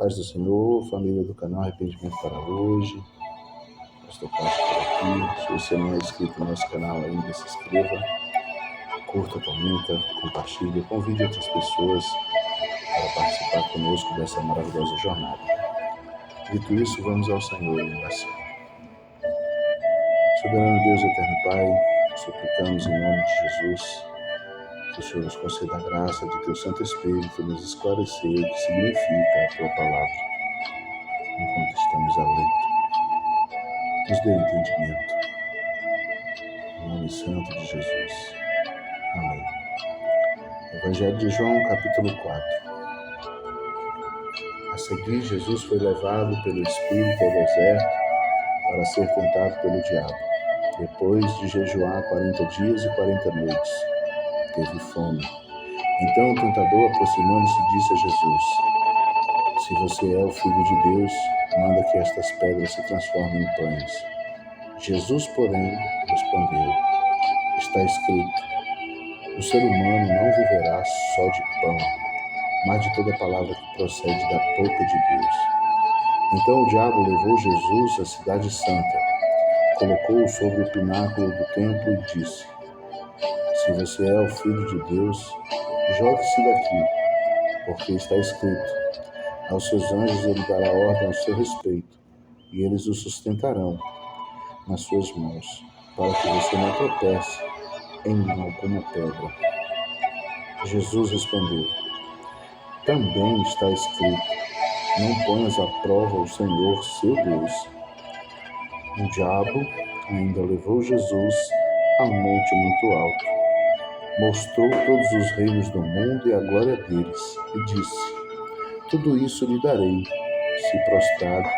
Paz do Senhor, família do canal Arrependimento para Hoje. Pastor Castro por aqui. Se você não é inscrito no nosso canal ainda, se inscreva, curta, comenta, compartilhe, convide outras pessoas para participar conosco dessa maravilhosa jornada. Dito isso, vamos ao Senhor em oração. Soberano Deus e eterno Pai, suplicamos em nome de Jesus que o Senhor nos conceda a graça de Teu Santo Espírito nos esclarecer o que significa a Tua palavra enquanto estamos a ler. Nos dê entendimento. Em nome santo de Jesus. Amém. Evangelho de João, capítulo 4. A seguir, Jesus foi levado pelo Espírito ao deserto para ser tentado pelo diabo. Depois de jejuar 40 dias e 40 noites, teve fome. Então o tentador, aproximando-se, disse a Jesus: Se você é o Filho de Deus, manda que estas pedras se transformem em pães. Jesus, porém, respondeu: Está escrito: O ser humano não viverá só de pão, mas de toda palavra que procede da boca de Deus. Então o diabo levou Jesus à cidade santa, colocou-o sobre o pináculo do templo e disse: Se você é o Filho de Deus, jogue-se daqui, porque está escrito: Aos seus anjos ele dará ordem ao seu respeito, e eles o sustentarão nas suas mãos, para que você não tropece em alguma pedra. Jesus respondeu: Também está escrito: Não ponhas à prova o Senhor, seu Deus. O diabo ainda levou Jesus a um monte muito alto, mostrou todos os reinos do mundo e a glória deles, e disse: Tudo isso lhe darei, se prostrado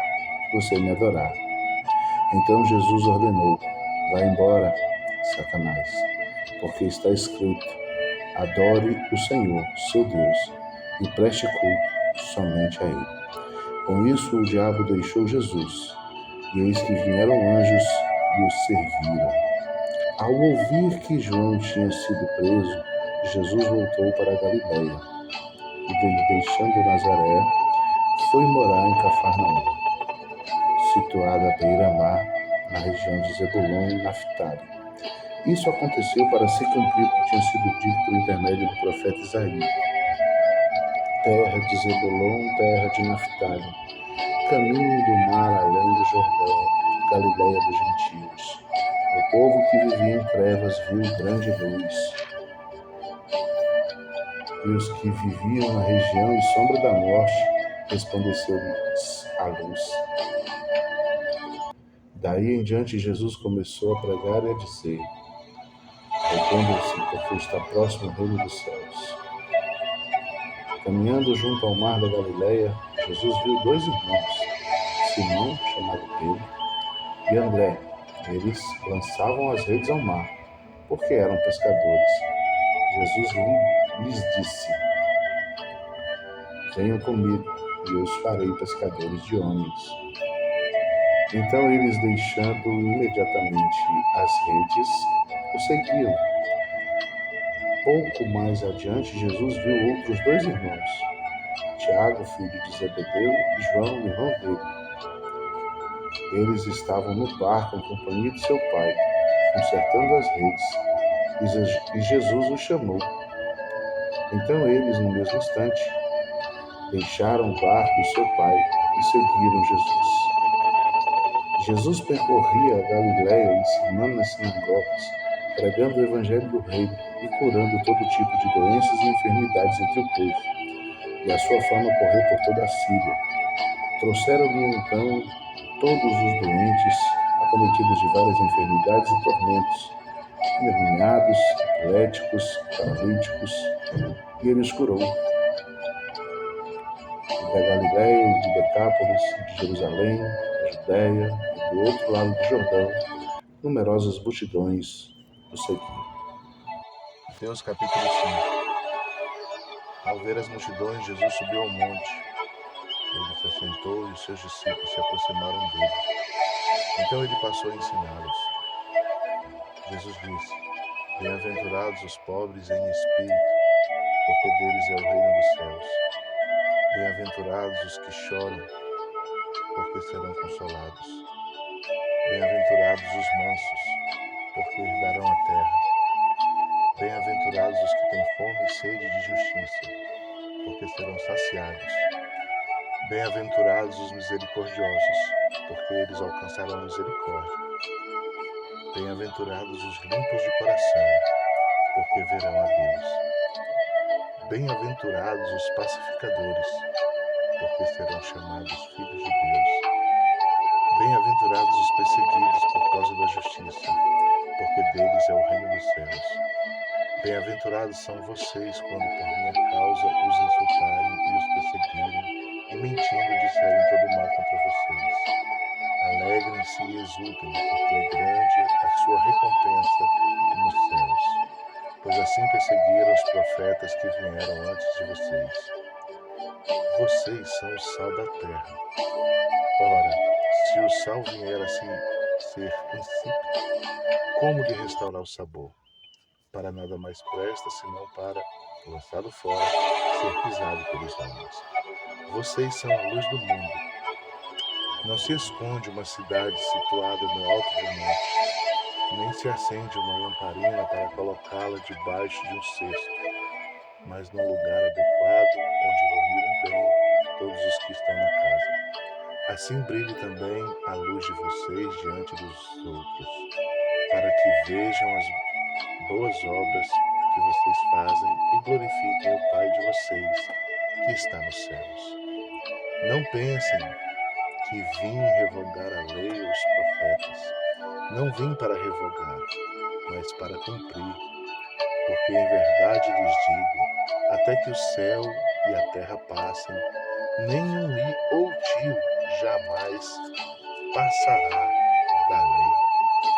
você me adorar. Então Jesus ordenou: Vá embora, Satanás, porque está escrito: Adore o Senhor, seu Deus, e preste culto somente a Ele. Com isso, o diabo deixou Jesus, e eis que vieram anjos e o serviram. Ao ouvir que João tinha sido preso, Jesus voltou para a Galileia, e deixando Nazaré, foi morar em Cafarnaum, situada à beira-mar, na região de Zebulon e Naftali. Isso aconteceu para se cumprir o que tinha sido dito por intermédio do profeta Isaías: Terra de Zebulon, terra de Naftali, caminho do mar além do Jordão, Galileia dos gentios. O povo que vivia em trevas viu grande luz, e os que viviam na região e sombra da morte resplandeceu-lhes a luz. Daí em diante Jesus começou a pregar e a dizer: Arrependam-se, porque está próximo o reino dos céus. Caminhando junto ao mar da Galileia, Jesus viu dois irmãos, Simão, chamado Pedro, e André. Eles lançavam as redes ao mar, porque eram pescadores. Jesus lhes disse: Venham comigo, e eu os farei pescadores de homens. Então eles, deixando imediatamente as redes, o seguiam. Pouco mais adiante, Jesus viu outros dois irmãos, Tiago, filho de Zebedeu, e João, irmão dele. Eles estavam no barco em companhia de seu pai, consertando as redes, e Jesus os chamou. Então eles, no mesmo instante, deixaram o barco e seu pai e seguiram Jesus. Jesus percorria a Galileia, ensinando nas sinagogas, pregando o evangelho do reino e curando todo tipo de doenças e enfermidades entre o povo. E a sua fama correu por toda a Síria. Trouxeram-lhe então todos os doentes, acometidos de várias enfermidades e tormentos, endemoniados, epiléticos, paralíticos, e ele os curou. E da Galileia, de Decápolis, de Jerusalém, da Judéia e do outro lado do Jordão, numerosas multidões o seguiam. Mateus capítulo 5. Ao ver as multidões, Jesus subiu ao monte. Ele se assentou e os seus discípulos se aproximaram dele. Então ele passou a ensiná-los. Jesus disse: Bem-aventurados os pobres em espírito, porque deles é o reino dos céus. Bem-aventurados os que choram, porque serão consolados. Bem-aventurados os mansos, porque herdarão a terra. Bem-aventurados os que têm fome e sede de justiça, porque serão saciados. Bem-aventurados os misericordiosos, porque eles alcançarão misericórdia. Bem-aventurados os limpos de coração, porque verão a Deus. Bem-aventurados os pacificadores, porque serão chamados filhos de Deus. Bem-aventurados os perseguidos por causa da justiça, porque deles é o reino dos céus. Bem-aventurados são vocês quando por minha causa os insultarem e os perseguirem, e mentindo disserem todo mal contra vocês. Alegrem-se e exultem, porque é grande a sua recompensa nos céus. Pois assim perseguiram os profetas que vieram antes de vocês. Vocês são o sal da terra. Ora, se o sal vier a ser insípido, como lhe restaurar o sabor? Para nada mais presta, senão para, lançado fora, ser pisado pelos homens. Vocês são a luz do mundo. Não se esconde uma cidade situada no alto do monte, nem se acende uma lamparina para colocá-la debaixo de um cesto, mas num lugar adequado, onde iluminem bem todos os que estão na casa. Assim brilhe também a luz de vocês diante dos outros, para que vejam as boas obras que vocês fazem e glorifiquem o Pai de vocês, que está nos céus. Não pensem que vim revogar a lei ou os profetas. Não vim para revogar, mas para cumprir. Porque em verdade lhes digo, até que o céu e a terra passem, nenhum i ou tio jamais passará da lei,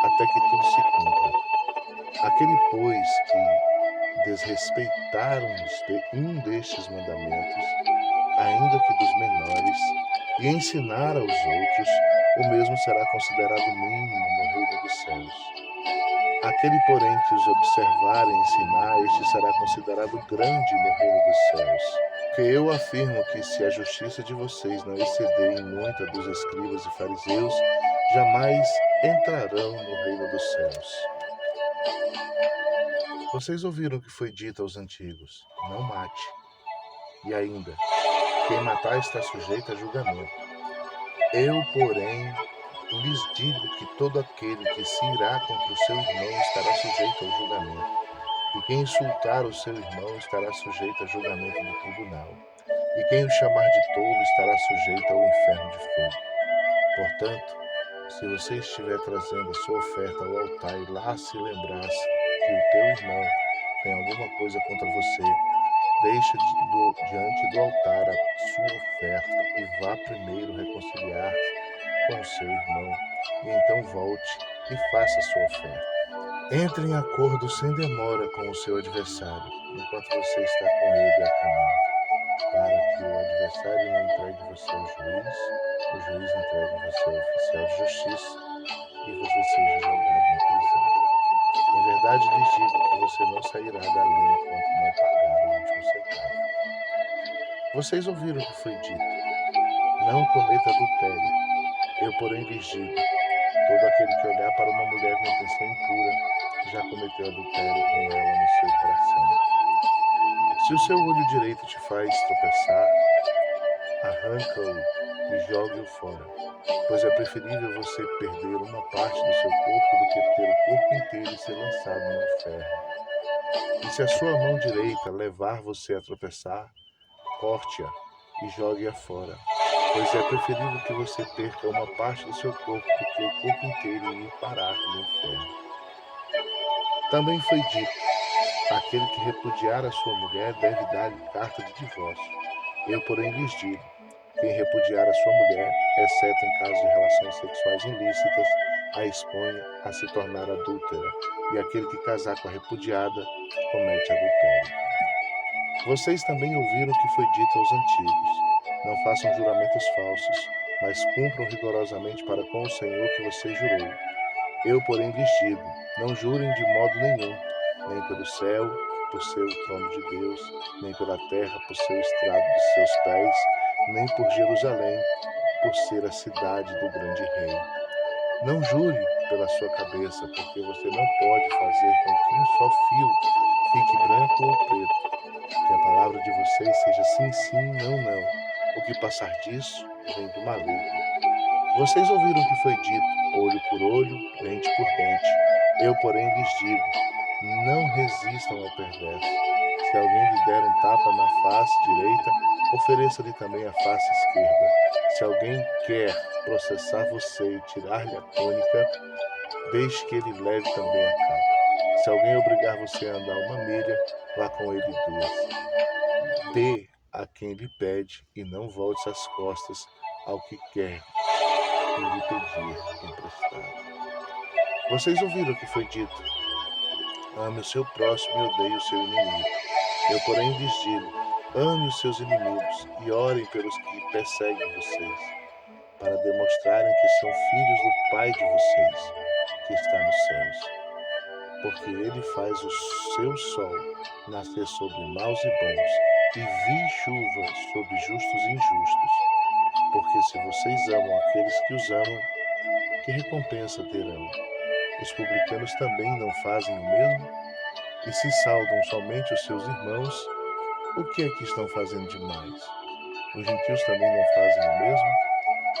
até que tudo se cumpra. Aquele, pois, que desrespeitaram um destes mandamentos, ainda que dos menores, e ensinar aos outros, o mesmo será considerado mínimo no reino dos céus. Aquele, porém, que os observar e ensinar, este será considerado grande no reino dos céus. Porque eu afirmo que se a justiça de vocês não exceder em muito a dos escribas e fariseus, jamais entrarão no reino dos céus. Vocês ouviram o que foi dito aos antigos: não mate. E ainda, quem matar está sujeito a julgamento. Eu, porém, lhes digo que todo aquele que se irá contra o seu irmão estará sujeito ao julgamento. E quem insultar o seu irmão estará sujeito a julgamento do tribunal. E quem o chamar de tolo estará sujeito ao inferno de fogo. Portanto, se você estiver trazendo a sua oferta ao altar e lá se lembrasse que o teu irmão tem alguma coisa contra você, deixa diante do altar a sua oferta e vá primeiro reconciliar-se com o seu irmão, e então volte e faça a sua oferta. Entre em acordo sem demora com o seu adversário, enquanto você está com ele a caminho, para que o adversário não entregue você ao juiz, o juiz entregue você ao oficial de justiça e você seja jogado na prisão. Em verdade lhes digo que você não sairá dali enquanto não pagar o último centavo. Vocês ouviram o que foi dito: não cometa adultério. Eu, porém, lhes digo: todo aquele que olhar para uma mulher com intenção impura já cometeu adultério com ela no seu coração. Se o seu olho direito te faz tropeçar, arranca-o e jogue-o fora, pois é preferível você perder uma parte do seu corpo do que ter o corpo inteiro e ser lançado no inferno. E se a sua mão direita levar você a tropeçar, corte-a e jogue-a fora, pois é preferível que você perca uma parte do seu corpo do que o corpo inteiro e ir parar no inferno. Também foi dito: aquele que repudiar a sua mulher deve dar-lhe carta de divórcio. Eu, porém, lhes digo: quem repudiar a sua mulher, exceto em caso de relações sexuais ilícitas, a expõe a se tornar adúltera, e aquele que casar com a repudiada comete adultério. Vocês também ouviram o que foi dito aos antigos: não façam juramentos falsos, mas cumpram rigorosamente para com o Senhor que você jurou. Eu, porém, lhes digo: não jurem de modo nenhum, nem pelo céu, por ser o trono de Deus, nem pela terra por ser o estrado de seus pés, nem por Jerusalém, por ser a cidade do grande rei. Não jure pela sua cabeça, porque você não pode fazer com que um só fio fique branco ou preto. Que a palavra de vocês seja sim, sim, não, não. O que passar disso vem do maligno. Vocês ouviram o que foi dito, olho por olho, dente por dente. Eu, porém, lhes digo, não resistam ao perverso. Se alguém lhe der um tapa na face direita, ofereça-lhe também a face esquerda. Se alguém quer processar você e tirar-lhe a túnica, deixe que ele leve também a capa. Se alguém obrigar você a andar uma milha, vá com ele 2. Dê a quem lhe pede e não volte as costas ao que quer lhe pedir emprestado. Vocês ouviram o que foi dito? Ame o seu próximo e odeie o seu inimigo. Eu, porém, lhes digo, ame os seus inimigos e orem pelos que perseguem vocês, para demonstrarem que são filhos do Pai de vocês, que está nos céus. Porque ele faz o seu sol nascer sobre maus e bons, e vir chuva sobre justos e injustos. Porque se vocês amam aqueles que os amam, que recompensa terão? Os publicanos também não fazem o mesmo? E se saudam somente os seus irmãos, o que é que estão fazendo demais? Os gentios também não fazem o mesmo?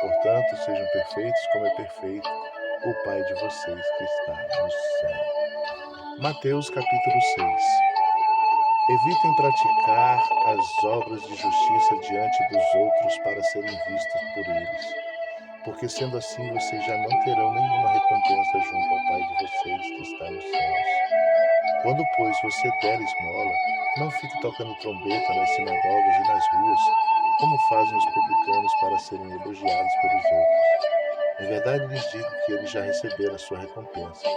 Portanto, sejam perfeitos como é perfeito o Pai de vocês que está no céu. Mateus capítulo 6. Evitem praticar as obras de justiça diante dos outros para serem vistos por eles, porque sendo assim vocês já não terão nenhuma recompensa junto ao Pai de vocês que está nos céus. Quando, pois, você der esmola, não fique tocando trombeta nas sinagogas e nas ruas, como fazem os publicanos para serem elogiados pelos outros. Em verdade lhes digo que eles já receberam a sua recompensa.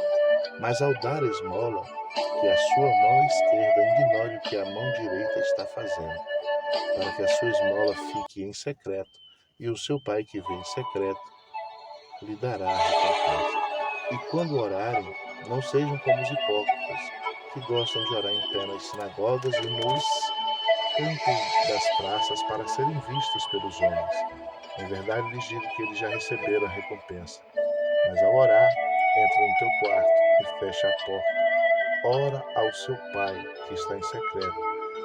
Mas ao dar a esmola, que a sua mão esquerda ignore o que a mão direita está fazendo, para que a sua esmola fique em secreto, e o seu Pai que vê em secreto lhe dará a recompensa. E quando orarem, não sejam como os hipócritas, que gostam de orar em pé nas sinagogas e nos cantos das praças para serem vistos pelos homens. Em verdade lhes digo que eles já receberam a recompensa. Mas ao orar, entra no teu quarto e fecha a porta. Ora ao seu Pai que está em secreto,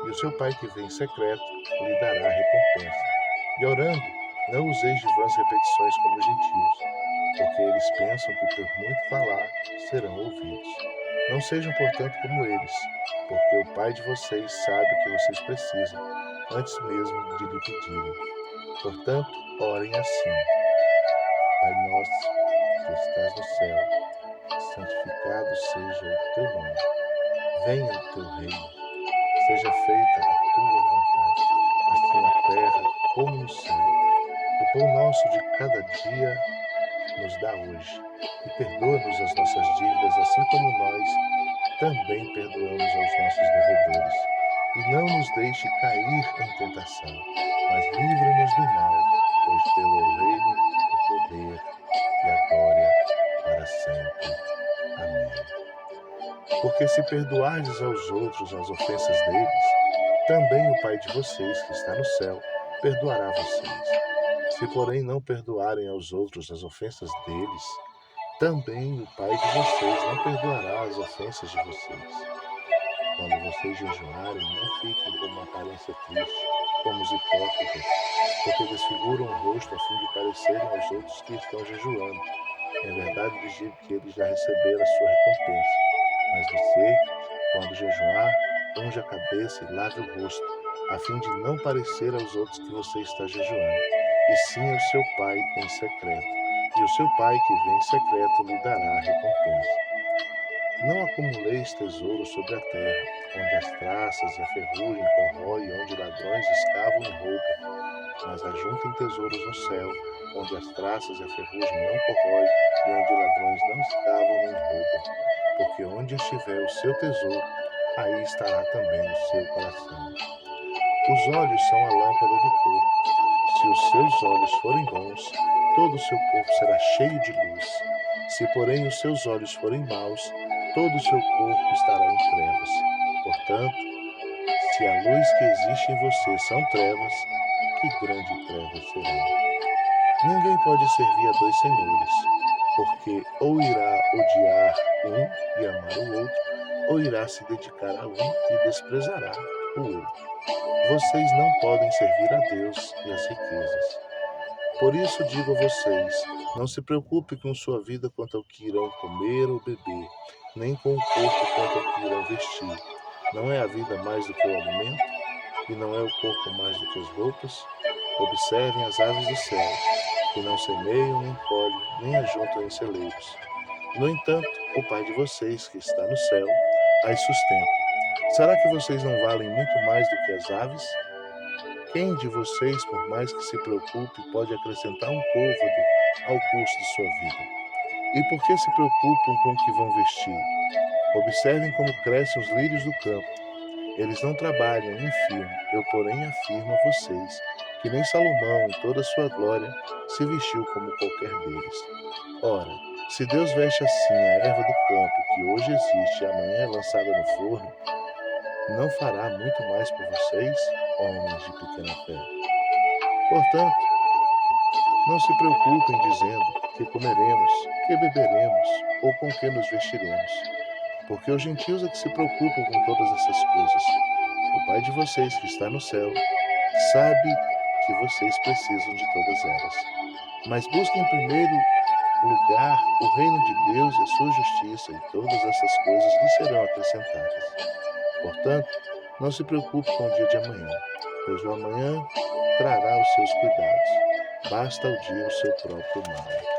e o seu Pai que vê em secreto lhe dará a recompensa. E orando, não useis de vãs repetições como os gentios, porque eles pensam que por muito falar serão ouvidos. Não sejam, portanto, como eles, porque o Pai de vocês sabe o que vocês precisam, antes mesmo de lhe pedirem. Portanto, orem assim: Pai nosso, que estás no céu, santificado seja o teu nome. Venha o teu reino, seja feita a tua vontade, assim na terra como no céu. O pão nosso de cada dia nos dá hoje, e perdoa-nos as nossas dívidas, assim como nós também perdoamos aos nossos devedores. E não nos deixe cair em tentação, mas livra-nos do mal, pois teu é o reino, o poder e a glória para sempre. Amém. Porque se perdoardes aos outros as ofensas deles, também o Pai de vocês, que está no céu, perdoará vocês. Se, porém, não perdoarem aos outros as ofensas deles, também o Pai de vocês não perdoará as ofensas de vocês. Quando vocês jejuarem, não fiquem com uma aparência triste, como os hipócritas, porque desfiguram o rosto a fim de parecerem aos outros que estão jejuando. Em verdade lhes digo que eles já receberam a sua recompensa. Mas você, quando jejuar, unja a cabeça e lave o rosto, a fim de não parecer aos outros que você está jejuando, e sim ao seu Pai em secreto. E o seu Pai que vem em secreto lhe dará a recompensa. Não acumuleis tesouros sobre a terra, onde as traças e a ferrugem corroem, onde ladrões escavam e roubam, mas ajuntem tesouros no céu, onde as traças e a ferrugem não corroem, e onde ladrões não escavam nem roubam. Porque onde estiver o seu tesouro, aí estará também o seu coração. Os olhos são a lâmpada do corpo. Se os seus olhos forem bons, todo o seu corpo será cheio de luz. Se, porém, os seus olhos forem maus, todo o seu corpo estará em trevas. Portanto, se a luz que existe em você são trevas, que grande trevas serão. Ninguém pode servir a dois senhores, porque ou irá odiar um e amar o outro, ou irá se dedicar a um e desprezará o outro. Vocês não podem servir a Deus e às riquezas. Por isso digo a vocês, não se preocupe com sua vida quanto ao que irão comer ou beber, nem com o corpo quanto ao que irão vestir. Não é a vida mais do que o alimento? E não é o corpo mais do que as roupas? Observem as aves do céu, que não semeiam, nem colhem, nem ajuntam em celeiros. No entanto, o Pai de vocês, que está no céu, as sustenta. Será que vocês não valem muito mais do que as aves? Quem de vocês, por mais que se preocupe, pode acrescentar um côvado ao curso de sua vida? E por que se preocupam com o que vão vestir? Observem como crescem os lírios do campo. Eles não trabalham nem fiam. Eu, porém, afirmo a vocês que nem Salomão, em toda a sua glória, se vestiu como qualquer deles. Ora, se Deus veste assim a erva do campo, que hoje existe e amanhã é lançada no forno, não fará muito mais por vocês, homens de pequena fé? Portanto, não se preocupem dizendo que comeremos, que beberemos ou com que nos vestiremos, porque os gentios é que se preocupam com todas essas coisas. O Pai de vocês que está no céu sabe que vocês precisam de todas elas. Mas busquem em primeiro lugar o reino de Deus e a sua justiça, e todas essas coisas lhes serão acrescentadas. Portanto, não se preocupe com o dia de amanhã, pois o amanhã trará os seus cuidados. Basta o dia o seu próprio mal.